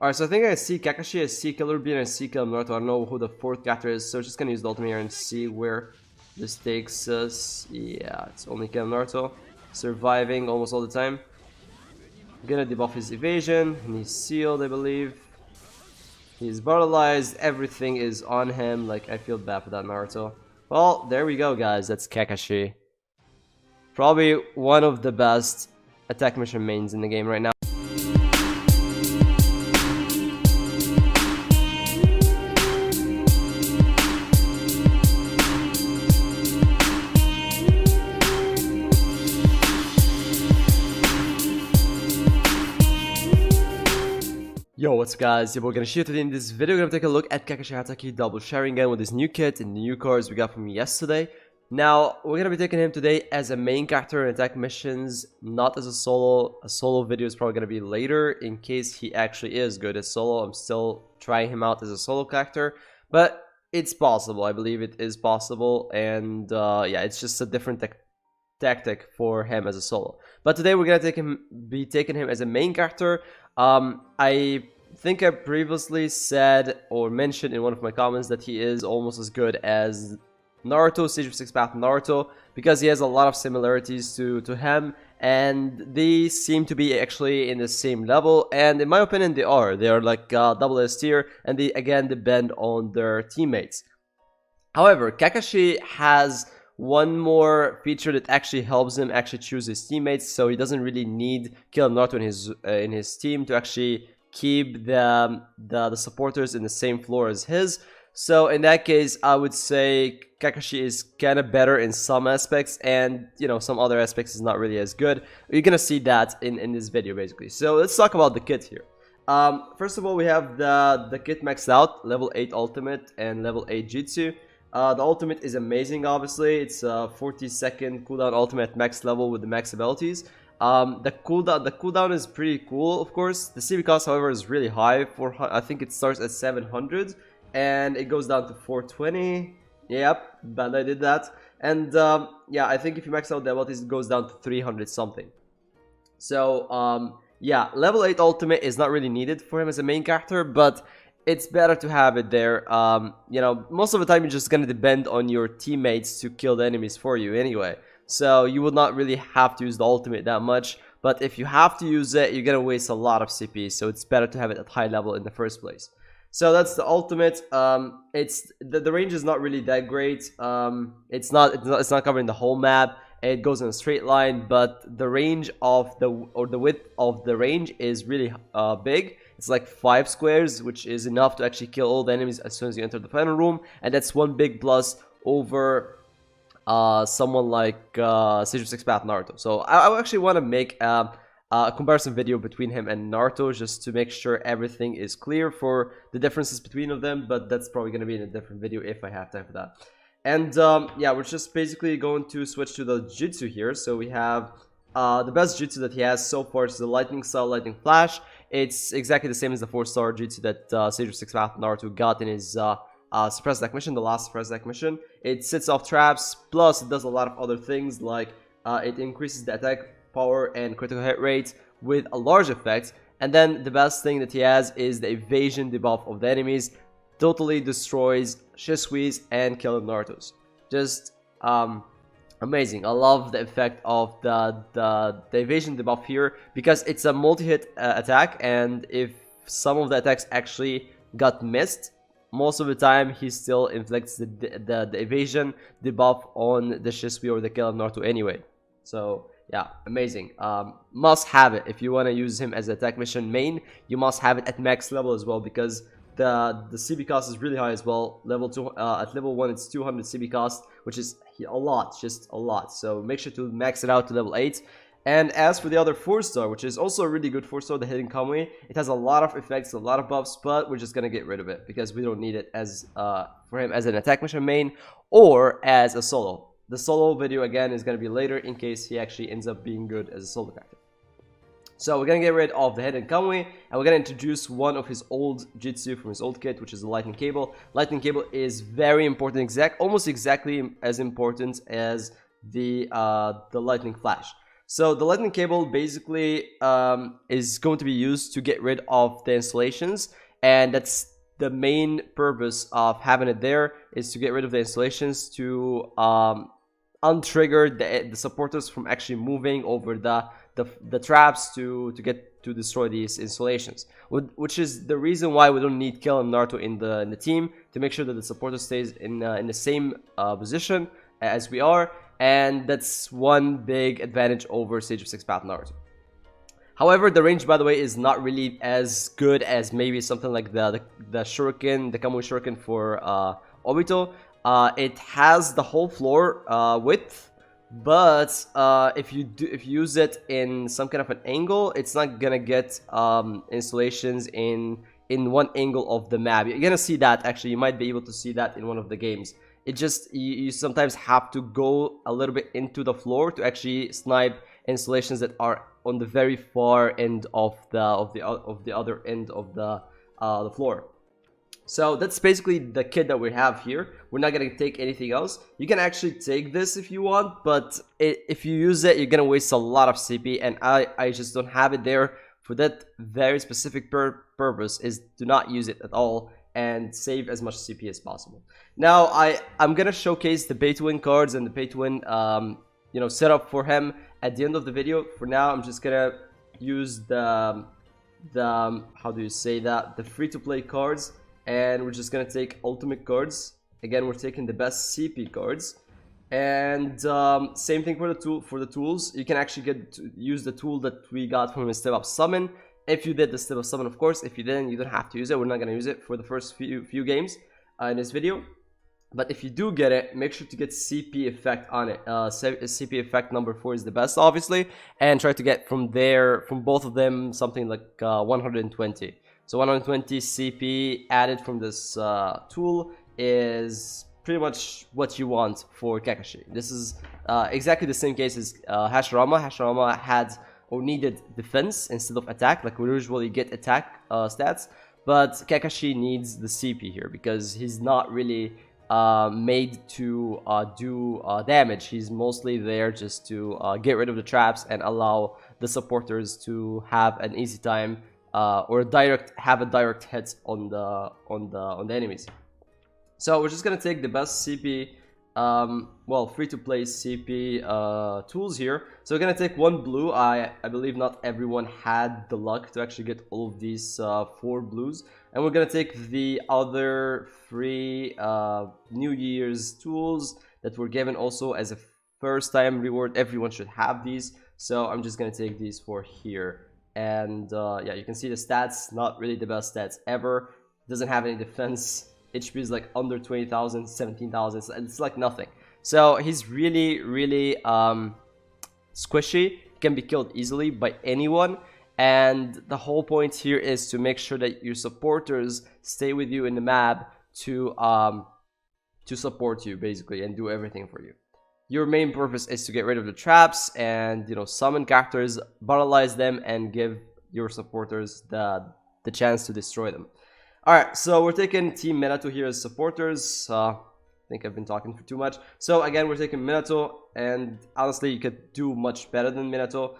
Alright, so I think I see Kakashi, I see Killer Bean, I see Killer Naruto. I don't know who the fourth character is, so just gonna use the ultimate here and see where this takes us. Yeah, it's only Killer Naruto. Surviving almost all the time. Gonna debuff his evasion, and he's sealed, I believe. He's brutalized, everything is on him. Like, I feel bad for that Naruto. Well, there we go, guys. That's Kakashi. Probably one of the best attack mission mains in the game right now. Yo, what's up guys, we're gonna shoot today. In this video we're gonna take a look at Kakashi Hatake double Sharingan with his new kit and the new cards we got from yesterday. Now, we're gonna be taking him today as a main character in attack missions, not as a solo. A solo video is probably gonna be later in case he actually is good as solo. I'm still trying him out as a solo character, but it's possible. I believe it is possible, and yeah, it's just a different tactic for him as a solo. But today we're gonna be taking him as a main character. I think I previously said or mentioned in one of my comments that he is almost as good as Naruto, Sage of Six Path Naruto, because he has a lot of similarities to him, and they seem to be actually in the same level, and in my opinion they are like double S tier, and they again depend on their teammates. However, Kakashi has one more feature that actually helps him actually choose his teammates, so he doesn't really need Killer Naruto in his team to actually keep the supporters in the same floor as his. So in that case, I would say Kakashi is kind of better in some aspects, and you know, some other aspects is not really as good. You're gonna see that in this video basically. So let's talk about the kit here. First of all, we have the kit maxed out, level 8 ultimate and level 8 jutsu. The ultimate is amazing, obviously. It's a 40-second cooldown ultimate max level with the max abilities. The cooldown is pretty cool, of course. The CV cost, however, is really high. I think it starts at 700 and it goes down to 420. Yep, Bandai did that. And yeah, I think if you max out the abilities, it goes down to 300 something. So yeah, level 8 ultimate is not really needed for him as a main character, but it's better to have it there. You know, most of the time you're just gonna depend on your teammates to kill the enemies for you anyway. So you will not really have to use the ultimate that much. But if you have to use it, you're gonna waste a lot of CP. So it's better to have it at high level in the first place. So that's the ultimate. It's the range is not really that great. It's not covering the whole map. It goes in a straight line, but the range of the width of the range is really big. It's like 5 squares, which is enough to actually kill all the enemies as soon as you enter the final room, and that's one big plus over someone like Sage of Six Path Naruto. So I actually want to make a comparison video between him and Naruto, just to make sure everything is clear for the differences between them, but that's probably going to be in a different video if I have time for that. And yeah, we're just basically going to switch to the jutsu here. So we have the best jutsu that he has so far is the Lightning Style Lightning Flash. It's exactly the same as the 4-star jutsu that Sage of Six Path Naruto got in his suppressed attack mission, the last suppressed attack mission. It sets off traps, plus it does a lot of other things, like it increases the attack power and critical hit rate with a large effect. And then the best thing that he has is the evasion debuff of the enemies. Totally destroys Shisui's and Killer Naruto's. Just amazing. I love the effect of the evasion debuff here, because it's a multi-hit attack, and if some of the attacks actually got missed, most of the time he still inflicts the evasion debuff on the Shisui or the Killer Naruto anyway. So yeah, amazing. Must have it if you want to use him as an attack mission main. You must have it at max level as well, because the CB cost is really high as well. At level 1 it's 200 CB cost, which is a lot, just a lot. So make sure to max it out to level 8. And as for the other 4-star, which is also a really good 4-star, the Hidden Kamui, it has a lot of effects, a lot of buffs, but we're just gonna get rid of it because we don't need it as for him as an attack mission main or as a solo. The solo video again is gonna be later in case he actually ends up being good as a solo character. So we're gonna get rid of the Hidden Kamui, and we're gonna introduce one of his old jutsu from his old kit, which is the Lightning Cable. Lightning Cable is very important, almost exactly as important as the Lightning Flash. So the lightning cable basically is going to be used to get rid of the installations, and that's the main purpose of having it there, is to get rid of the installations to untrigger the supporters from actually moving over the traps to get to destroy these installations, which is the reason why we don't need Kill and Naruto in the team, to make sure that the supporter stays in the same position as we are, and that's one big advantage over Sage of Six Path Naruto. However, the range, by the way, is not really as good as maybe something like the Shuriken, the Kamui Shuriken for Obito. It has the whole floor width, but if you use it in some kind of an angle, it's not gonna get installations in one angle of the map. You're gonna see that, actually. You might be able to see that in one of the games. It just, you sometimes have to go a little bit into the floor to actually snipe installations that are on the very far end of the other end of the floor. So that's basically the kit that we have here. We're not gonna take anything else. You can actually take this if you want, but if you use it, you're gonna waste a lot of CP, and I just don't have it there for that very specific purpose, is to not use it at all and save as much CP as possible. Now I'm gonna showcase the pay to win cards and the pay to win setup for him at the end of the video. For now, I'm just gonna use the how do you say that, the free to play cards, and we're just gonna take ultimate cards. Again, we're taking the best CP cards, and same thing for the tools. You can actually use the tool that we got from a step up summon. If you did the step up summon, of course. If you didn't, you don't have to use it. We're not gonna use it for the first few games in this video. But if you do get it, make sure to get CP effect on it. CP effect number 4 is the best, obviously, and try to get from both of them something like 120. So 120 CP added from this tool is pretty much what you want for Kakashi. This is exactly the same case as Hashirama. Hashirama had or needed defense instead of attack, like we usually get attack stats, but Kakashi needs the CP here because he's not really made to do damage. He's mostly there just to get rid of the traps and allow the supporters to have an easy time or have a direct hit on the enemies. So we're just gonna take the best CP, free to play CP tools here. So we're gonna take one blue. I believe not everyone had the luck to actually get all of these 4 blues, and we're gonna take the other 3 New Year's tools that were given also as a first time reward. Everyone should have these, so I'm just gonna take these 4 here. And yeah, you can see the stats, not really the best stats ever. Doesn't have any defense. HP is like under 20,000, 17,000. It's like nothing. So he's really squishy. Can be killed easily by anyone. And the whole point here is to make sure that your supporters stay with you in the map to support you basically and do everything for you. Your main purpose is to get rid of the traps and summon characters, battleize them, and give your supporters the chance to destroy them. Alright, so we're taking Team Minato here as supporters. I think I've been talking for too much. So again, we're taking Minato, and honestly, you could do much better than Minato.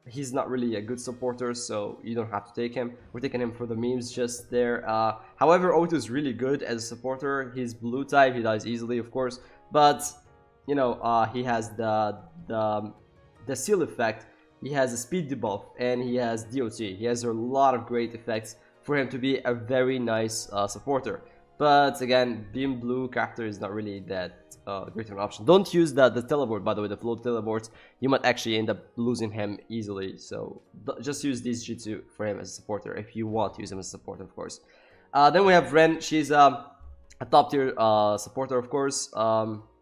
He's not really a good supporter, so you don't have to take him. We're taking him for the memes just there. However, Obito is really good as a supporter. He's blue type, he dies easily, of course, but he has the seal effect, he has a speed debuff, and he has DOT. He has a lot of great effects for him to be a very nice supporter. But again, being blue character is not really that great of an option. Don't use the teleport, by the way, the float teleports. You might actually end up losing him easily. So just use these Jutsu for him as a supporter if you want to use him as a supporter, of course. Then we have Ren. She's a top tier supporter, of course.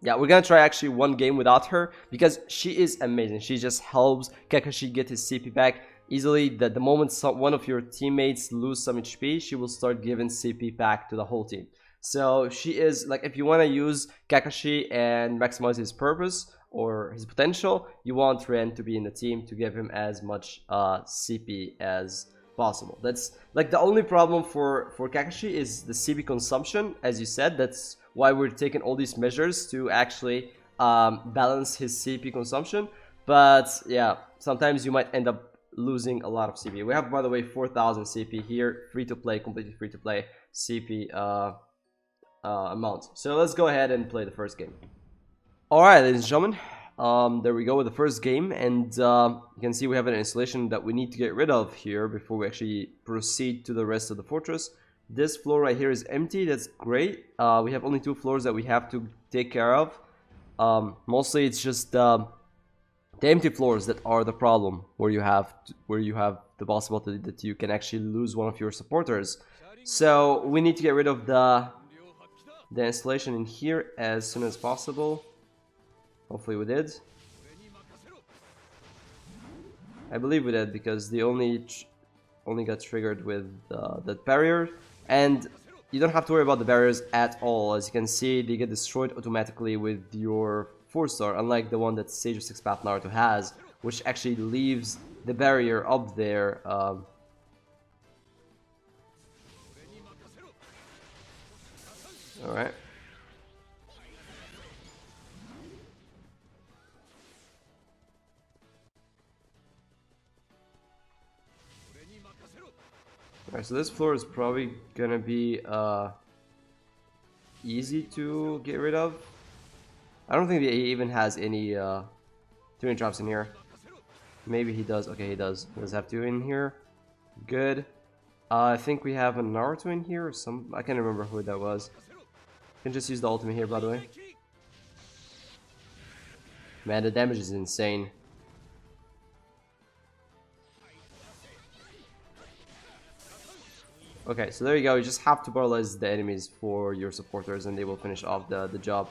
Yeah, we're gonna try actually one game without her because she is amazing. She just helps Kakashi get his CP back easily. The moment one of your teammates lose some HP, she will start giving CP back to the whole team. So she is like, if you want to use Kakashi and maximize his purpose or his potential, you want Ren to be in the team to give him as much CP as possible. That's like the only problem for Kakashi is the CP consumption, as you said. That's why we're taking all these measures to actually balance his CP consumption. But yeah, sometimes you might end up losing a lot of CP. We have, by the way, 4,000 CP here, free to play, completely free to play CP amount. So let's go ahead and play the first game. Alright, ladies and gentlemen, there we go with the first game, and you can see we have an installation that we need to get rid of here before we actually proceed to the rest of the fortress. This floor right here is empty. That's great. We have only 2 floors that we have to take care of. Mostly it's just the empty floors that are the problem, where you have the possibility that you can actually lose one of your supporters. So we need to get rid of the installation in here as soon as possible. Hopefully we did. I believe we did, because they only got triggered with that barrier, and you don't have to worry about the barriers at all. As you can see, they get destroyed automatically with your 4-star, unlike the one that Sage of Six Path Naruto has, which actually leaves the barrier up there. Alright. Alright, so this floor is probably gonna be easy to get rid of. I don't think that he even has any tuning traps in here. Maybe he does. Okay, he does. He does have 2 in here. Good. I think we have a Naruto in here or some. I can't remember who that was. You can just use the ultimate here, by the way. Man, the damage is insane. Okay, so there you go. You just have to paralyze the enemies for your supporters, and they will finish off the job.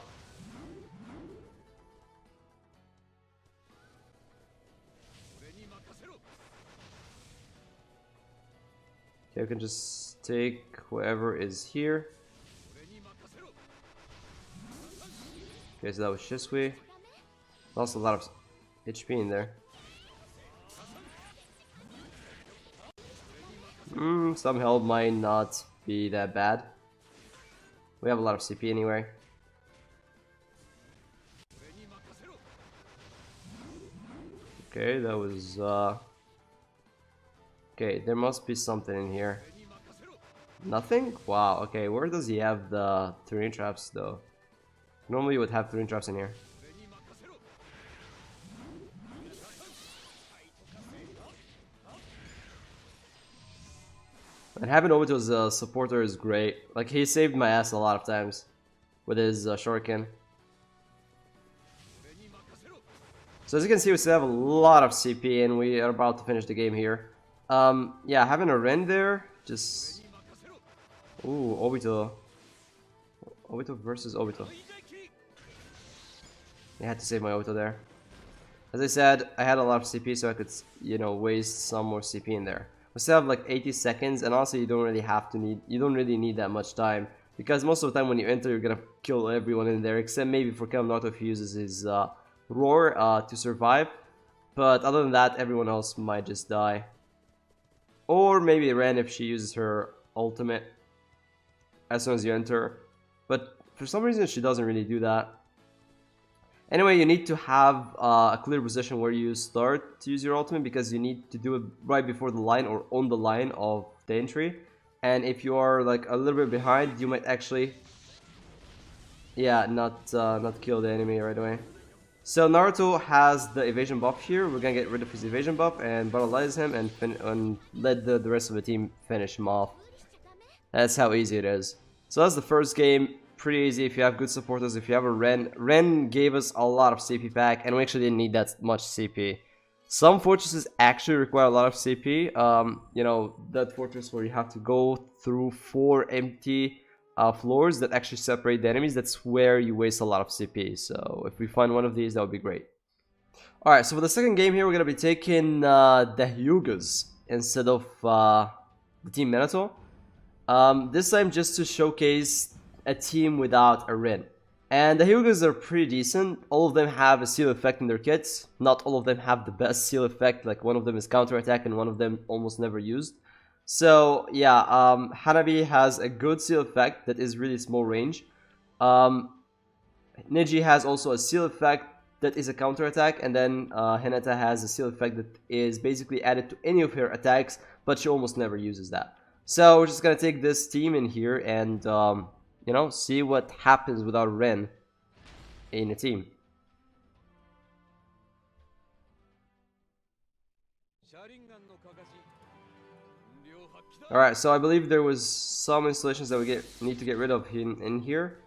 Okay, we can just take whoever is here. Okay, so that was Shisui. Lost a lot of HP in there. Some help might not be that bad. We have a lot of CP anyway. Okay, that was okay, there must be something in here. Nothing? Wow, okay, where does he have the terrain traps though? Normally you would have terrain traps in here. And having Obito as a supporter is great. Like, he saved my ass a lot of times with his Shuriken. So as you can see, we still have a lot of CP, and we are about to finish the game here. Yeah, having a Ren there, just... Ooh, Obito. Obito versus Obito. I had to save my Obito there. As I said, I had a lot of CP, so I could, you know, waste some more CP in there. We still have like 80 seconds, and also you don't really need that much time, because most of the time when you enter, you're gonna kill everyone in there, except maybe for Naruto if he uses his roar to survive. But other than that, everyone else might just die. Or maybe Ren if she uses her ultimate as soon as you enter. But for some reason, she doesn't really do that. Anyway, you need to have a clear position where you start to use your ultimate, because you need to do it right before the line or on the line of the entry. And if you are like a little bit behind, you might actually, yeah, not kill the enemy right away. So Naruto has the evasion buff here. We're gonna get rid of his evasion buff and paralyze him and let the rest of the team finish him off. That's how easy it is. So that's the first game. Pretty easy if you have good supporters. If you have a Ren. Ren gave us a lot of CP back, and we actually didn't need that much CP. Some fortresses actually require a lot of CP. You know, that fortress where you have to go through 4 empty floors that actually separate the enemies, that's where you waste a lot of CP. So if we find one of these, that would be great. Alright, so for the second game here, we're going to be taking the Hyugas instead of the Team Minato. This time just to showcase a team without a Rin. And the Hyugas are pretty decent. All of them have a seal effect in their kits. Not all of them have the best seal effect, like one of them is counter attack and one of them almost never used. So yeah, Hanabi has a good seal effect that is really small range. Neji has also a seal effect that is a counter attack, and then Hinata has a seal effect that is basically added to any of her attacks, but she almost never uses that. So we're just gonna take this team in here and you know, see what happens without Ren in a team. Alright, so I believe there was some installations that we need to get rid of in here.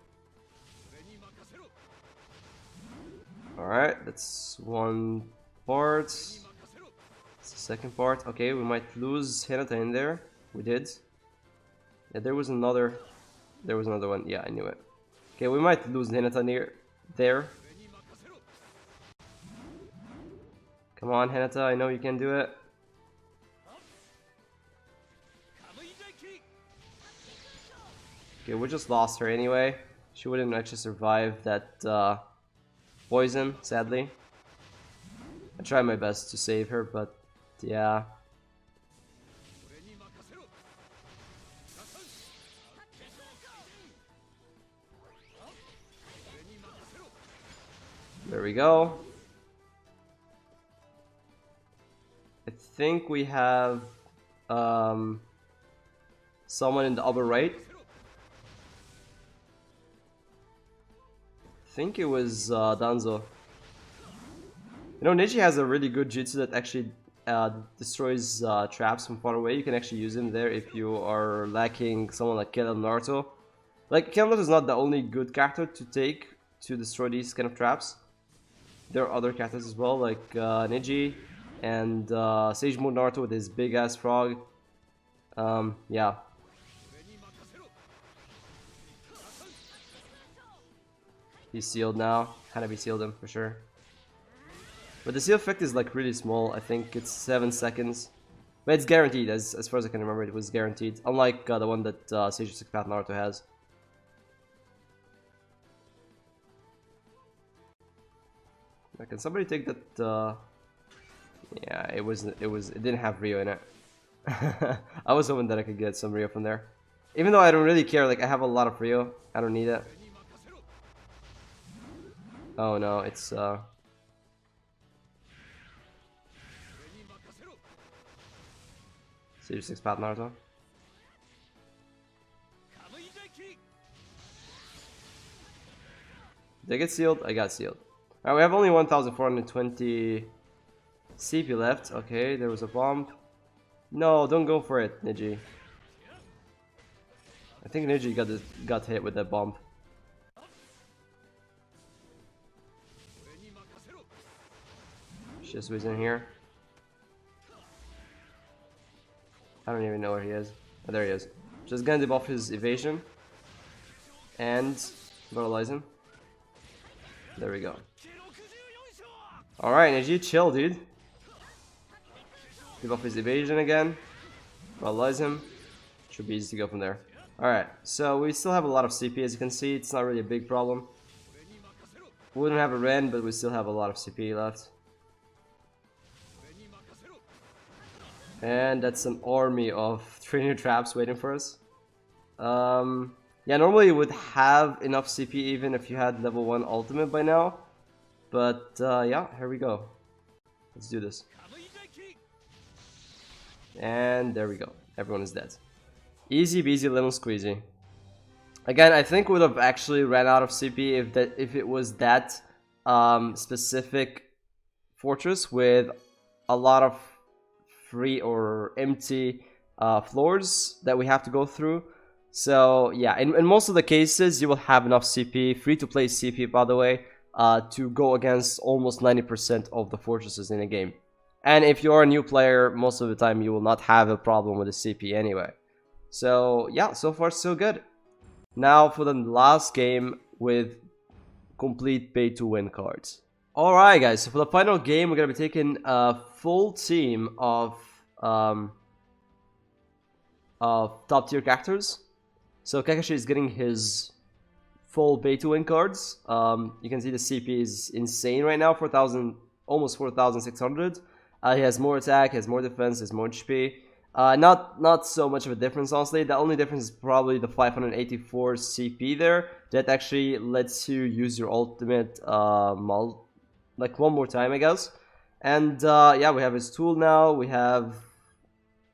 Alright, that's one part. That's the second part. Okay, we might lose Hinata in there. We did. Yeah, there was another one. Yeah, I knew it. Okay, we might lose Hinata near there. Come on, Hinata, I know you can do it. Okay, we just lost her anyway. She wouldn't actually survive that poison, sadly. I tried my best to save her, but yeah. There we go. I think we have someone in the upper right. I think it was Danzo. You know, Neji has a really good jutsu that actually destroys traps from far away. You can actually use him there if you are lacking someone like Killer Naruto. Like, Killer Naruto is not the only good character to take to destroy these kind of traps. There are other characters as well, like Neji and Sage Moon Naruto with his big ass frog. Yeah. He's sealed now. Hanabi sealed him for sure. But the seal effect is like really small. I think it's 7 seconds. But it's guaranteed, as far as I can remember, it was guaranteed. Unlike the one that Sage Six Path Naruto has. Can somebody take that? Yeah, it didn't have Rio in it. I was hoping that I could get some Rio from there. Even though I don't really care, like I have a lot of Rio. I don't need it. Oh no, it's Sage Six Path Naruto. Did I get sealed? I got sealed. Alright, we have only 1,420 CP left. Okay, there was a bomb. No, don't go for it, Neji. I think Neji got hit with that bomb. Shisui's in here. I don't even know where he is. Oh, there he is. Just gonna debuff his evasion. And brutalize him. There we go. Alright, Neji, chill, dude. Debuff his evasion again. Brutalize him. Should be easy to go from there. Alright, so we still have a lot of CP, as you can see. It's not really a big problem. We wouldn't have a Ren, but we still have a lot of CP left. And that's an army of trainer traps waiting for us. Yeah, normally you would have enough CP even if you had level 1 ultimate by now. But yeah, here we go. Let's do this. And there we go. Everyone is dead. Easy peasy lemon squeezy. Again, I think we would have actually ran out of CP if it was that specific fortress with a lot of free or empty floors that we have to go through. So yeah, in most of the cases you will have enough CP, free to play CP by the way, to go against almost 90% of the fortresses in a game. And if you're a new player, most of the time you will not have a problem with the CP anyway. So yeah, so far so good. Now for the last game with complete pay to win cards. Alright guys, so for the final game we're going to be taking a full team of top tier characters. So Kakashi is getting his full pay to win cards. You can see the CP is insane right now, 4,000, almost 4,600. He has more attack, has more defense, has more HP. Not so much of a difference, honestly. The only difference is probably the 584 CP there that actually lets you use your ultimate like one more time, I guess. And yeah, we have his tool now. We have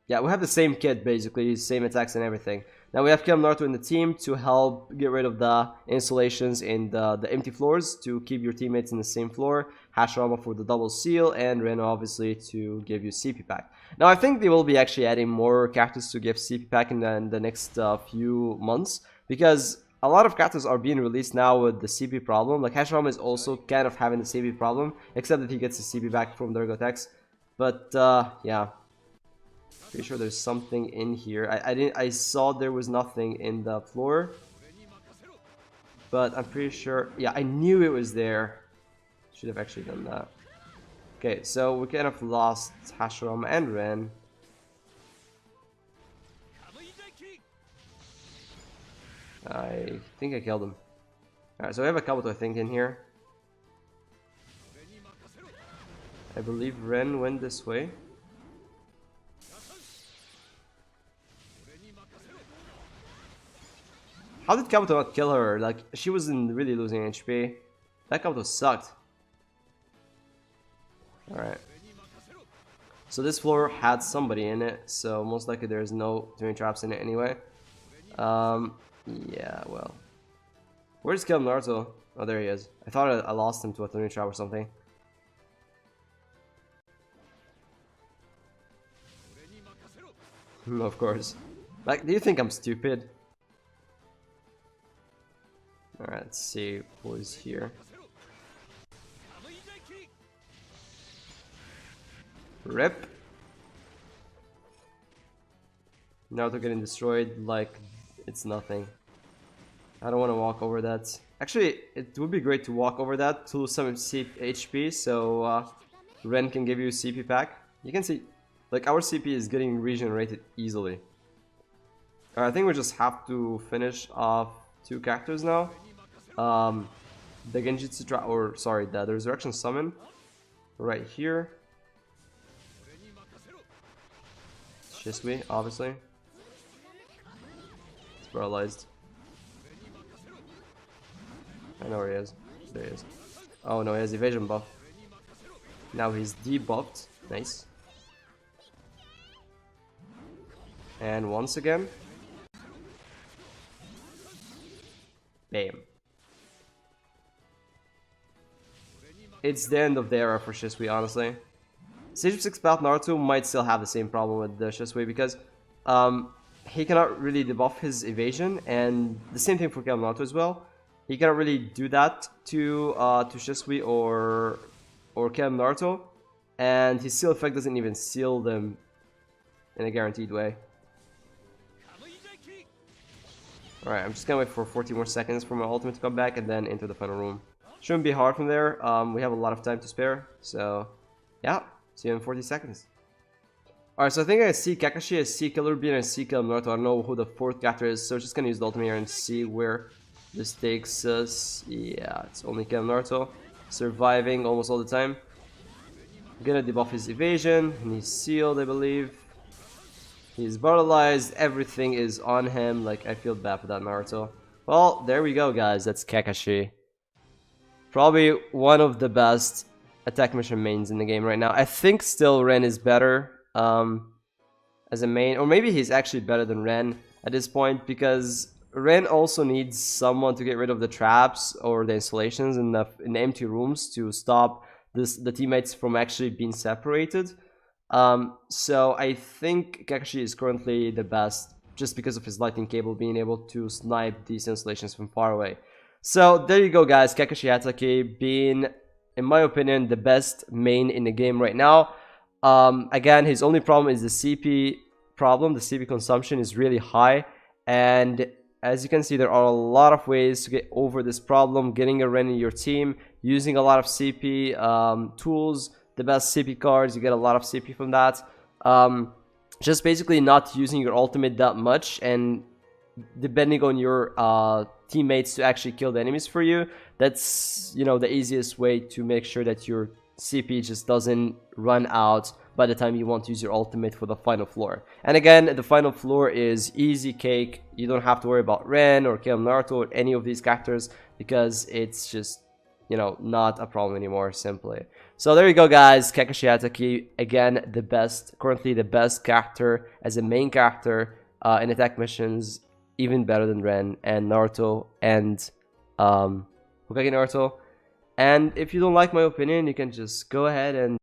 the same kit basically, same attacks and everything. Now we have Kill Naruto in the team to help get rid of the installations and the empty floors to keep your teammates in the same floor. Hashirama for the double seal, and Ren obviously to give you CP pack. Now I think they will be actually adding more characters to give CP pack in the next few months, because a lot of characters are being released now with the CP problem. Like Hashirama is also kind of having the CP problem, except that he gets the CP back from Durga attacks. But yeah. Pretty sure there's something in here. I saw there was nothing in the floor, but I'm pretty sure. Yeah, I knew it was there. Should have actually done that. Okay, so we kind of lost Hashirama and Ren. I think I killed him. Alright, so we have a Kabuto, I think, in here. I believe Ren went this way. How did Kabuto not kill her? Like, she wasn't really losing HP. That Kabuto sucked. Alright. So this floor had somebody in it, so most likely there's no twin traps in it anyway. Yeah, well. Where's Kill Naruto? Oh, there he is. I thought I lost him to a twin trap or something. Of course. Like, do you think I'm stupid? Alright, let's see what is here. Rip. Naruto getting destroyed like it's nothing. I don't want to walk over that. Actually, it would be great to walk over that to lose some HP, so Ren can give you CP pack. You can see, like, our CP is getting regenerated easily. I think we just have to finish off 2 characters now. The Genjutsu or sorry, the Resurrection Summon right here. Shisui, obviously. It's paralyzed. I know where he is. There he is. Oh no, he has evasion buff. Now he's debuffed. Nice. And once again. Bam. It's the end of the era for Shisui, honestly. Sage of 6 Path Naruto might still have the same problem with the Shisui because he cannot really debuff his evasion, and the same thing for Kill Naruto as well. He cannot really do that to Shisui or Kill Naruto, and his seal effect doesn't even seal them in a guaranteed way. Alright, I'm just gonna wait for 40 more seconds for my ultimate to come back and then enter the final room. Shouldn't be hard from there. We have a lot of time to spare, so yeah, see you in 40 seconds. Alright, so I think I see Kakashi, I see Killer Bean, and I see Kill Naruto. I don't know who the 4th character is, so just gonna use the ultimate here and see where this takes us. Yeah, it's only Kill Naruto. Surviving almost all the time. I'm gonna debuff his evasion, and he's sealed, I believe. He's brutalized, everything is on him. Like, I feel bad for that Naruto. Well, there we go, guys. That's Kakashi. Probably one of the best attack mission mains in the game right now. I think still Ren is better as a main. Or maybe he's actually better than Ren at this point, because Ren also needs someone to get rid of the traps or the installations in the empty rooms to stop the teammates from actually being separated. So I think Kakashi is currently the best just because of his lightning cable being able to snipe these installations from far away. So there you go, guys. Kakashi Hatake being, in my opinion, the best main in the game right now. Again, his only problem is the CP problem. The CP consumption is really high, and as you can see, there are a lot of ways to get over this problem. Getting a Ren in your team, using a lot of CP tools, the best CP cards, you get a lot of CP from that. Just basically not using your ultimate that much and depending on your teammates to actually kill the enemies for you. That's, you know, the easiest way to make sure that your CP just doesn't run out by the time you want to use your ultimate for the final floor. And again, the final floor is easy cake. You don't have to worry about Ren or Kill Naruto or any of these characters because it's just you know, not a problem anymore, simply. So there you go, guys. Kakashi Hatake, again, currently the best character as a main character in attack missions, even better than Ren and Naruto and Hokage Naruto. And if you don't like my opinion, you can just go ahead and